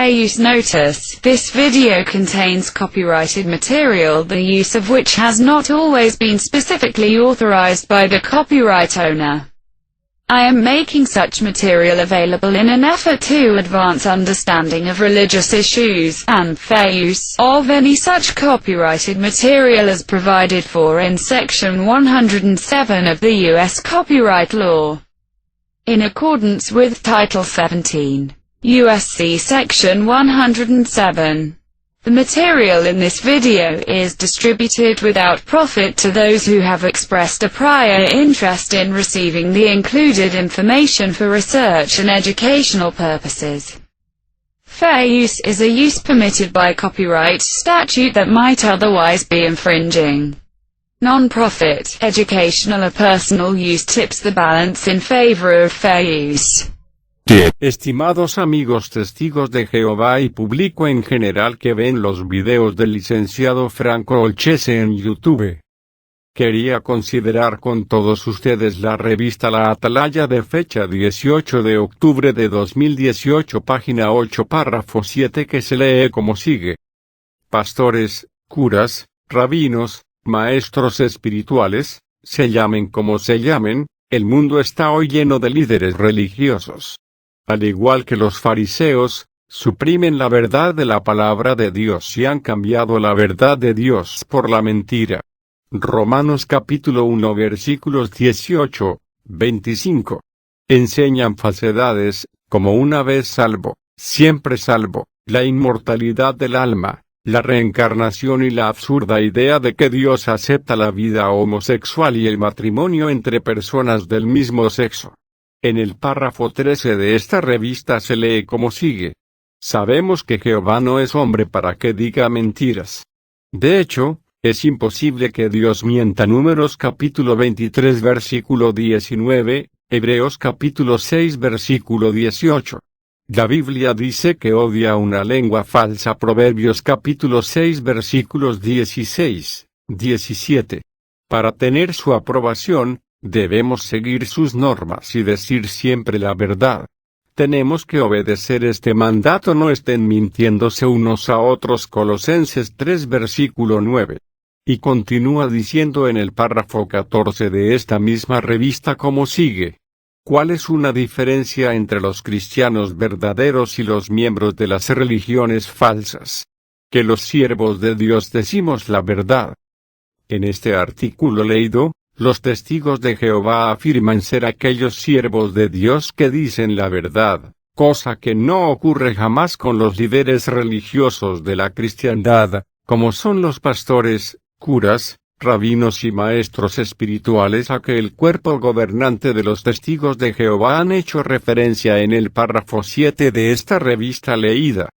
Fair use notice. This video contains copyrighted material, the use of which has not always been specifically authorized by the copyright owner. I am making such material available in an effort to advance understanding of religious issues, and fair use of any such copyrighted material as provided for in Section 107 of the U.S. Copyright Law. In accordance with Title 17, U.S.C. Section 107. The material in this video is distributed without profit to those who have expressed a prior interest in receiving the included information for research and educational purposes. Fair use is a use permitted by copyright statute that might otherwise be infringing. Non-profit, educational or personal use tips the balance in favor of fair use. Estimados amigos testigos de Jehová y público en general que ven los videos del licenciado Franco Olchese en YouTube, quería considerar con todos ustedes la revista La Atalaya de fecha 18 de octubre de 2018, página 8, párrafo 7, que se lee como sigue. Pastores, curas, rabinos, maestros espirituales, se llamen como se llamen, el mundo está hoy lleno de líderes religiosos. Al igual que los fariseos, suprimen la verdad de la palabra de Dios y han cambiado la verdad de Dios por la mentira. Romanos capítulo 1 versículos 18, 25. Enseñan falsedades, como una vez salvo, siempre salvo, la inmortalidad del alma, la reencarnación y la absurda idea de que Dios acepta la vida homosexual y el matrimonio entre personas del mismo sexo. En el párrafo 13 de esta revista se lee como sigue. Sabemos que Jehová no es hombre para que diga mentiras. De hecho, es imposible que Dios mienta. Números capítulo 23 versículo 19, Hebreos capítulo 6 versículo 18. La Biblia dice que odia una lengua falsa. Proverbios capítulo 6 versículos 16, 17. Para tener su aprobación, debemos seguir sus normas y decir siempre la verdad. Tenemos que obedecer este mandato. No estén mintiéndose unos a otros. Colosenses 3 versículo 9. Y continúa diciendo en el párrafo 14 de esta misma revista como sigue. ¿Cuál es una diferencia entre los cristianos verdaderos y los miembros de las religiones falsas? Que los siervos de Dios decimos la verdad. En este artículo leído, los testigos de Jehová afirman ser aquellos siervos de Dios que dicen la verdad, cosa que no ocurre jamás con los líderes religiosos de la cristiandad, como son los pastores, curas, rabinos y maestros espirituales a que el cuerpo gobernante de los testigos de Jehová han hecho referencia en el párrafo 7 de esta revista leída.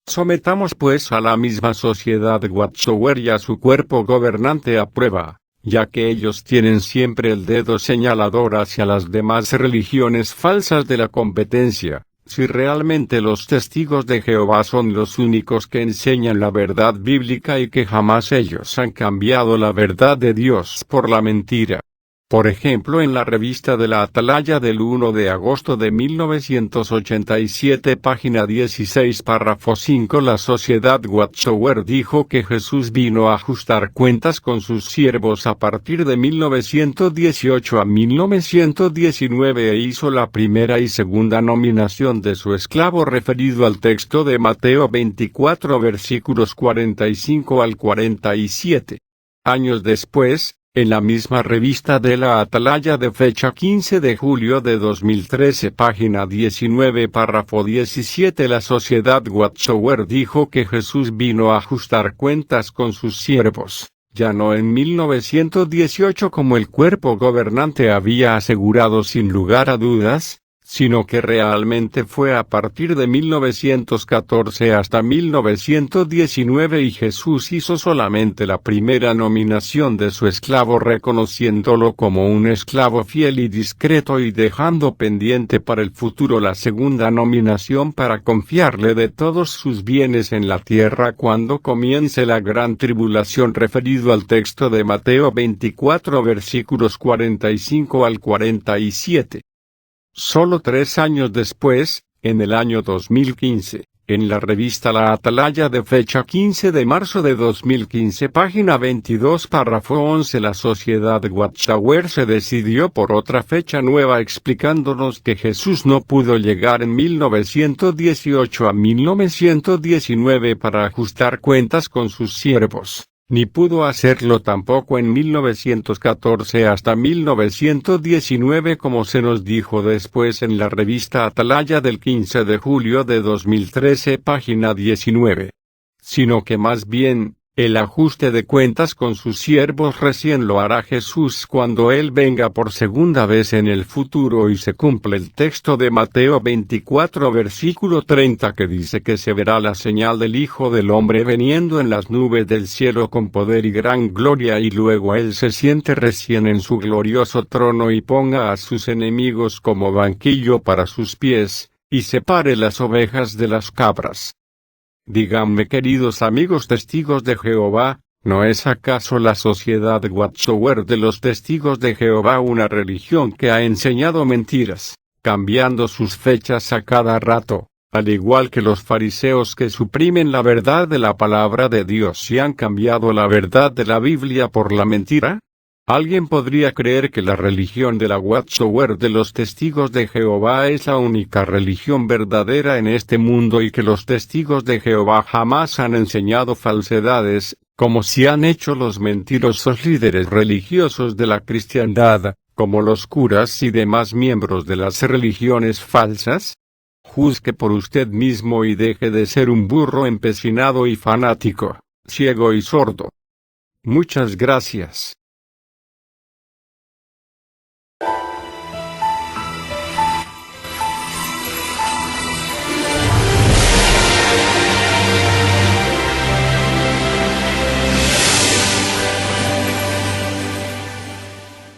Sometamos pues a la misma sociedad Watchtower y a su cuerpo gobernante a prueba, ya que ellos tienen siempre el dedo señalador hacia las demás religiones falsas de la competencia. Si realmente los testigos de Jehová son los únicos que enseñan la verdad bíblica y que jamás ellos han cambiado la verdad de Dios por la mentira. Por ejemplo, en la revista de la Atalaya del 1 de agosto de 1987, página 16, párrafo 5, la sociedad Watchtower dijo que Jesús vino a ajustar cuentas con sus siervos a partir de 1918 a 1919 e hizo la primera y segunda nominación de su esclavo referido al texto de Mateo 24 versículos 45 al 47. Años después, en la misma revista de la Atalaya de fecha 15 de julio de 2013, página 19, párrafo 17, la sociedad Watchtower dijo que Jesús vino a ajustar cuentas con sus siervos, ya no en 1918 como el cuerpo gobernante había asegurado sin lugar a dudas, sino que realmente fue a partir de 1914 hasta 1919 y Jesús hizo solamente la primera nominación de su esclavo reconociéndolo como un esclavo fiel y discreto y dejando pendiente para el futuro la segunda nominación para confiarle de todos sus bienes en la tierra cuando comience la gran tribulación referido al texto de Mateo 24 versículos 45 al 47. Solo 3 años después, en el año 2015, En la revista La Atalaya de fecha 15 de marzo de 2015, página 22, párrafo 11, la sociedad Watchtower se decidió por otra fecha nueva explicándonos que Jesús no pudo llegar en 1918 a 1919 para ajustar cuentas con sus siervos, ni pudo hacerlo tampoco en 1914 hasta 1919 como se nos dijo después en la revista Atalaya del 15 de julio de 2013, página 19. Sino que más bien, el ajuste de cuentas con sus siervos recién lo hará Jesús cuando Él venga por segunda vez en el futuro y se cumple el texto de Mateo 24 versículo 30 que dice que se verá la señal del Hijo del Hombre veniendo en las nubes del cielo con poder y gran gloria y luego Él se siente recién en su glorioso trono y ponga a sus enemigos como banquillo para sus pies, y separe las ovejas de las cabras. Díganme, queridos amigos testigos de Jehová, ¿no es acaso la sociedad Watchtower de los testigos de Jehová una religión que ha enseñado mentiras, cambiando sus fechas a cada rato, al igual que los fariseos que suprimen la verdad de la palabra de Dios y han cambiado la verdad de la Biblia por la mentira? ¿Alguien podría creer que la religión de la Watchtower de los testigos de Jehová es la única religión verdadera en este mundo y que los testigos de Jehová jamás han enseñado falsedades, como si han hecho los mentirosos líderes religiosos de la cristiandad, como los curas y demás miembros de las religiones falsas? Juzgue por usted mismo y deje de ser un burro empecinado y fanático, ciego y sordo. Muchas gracias.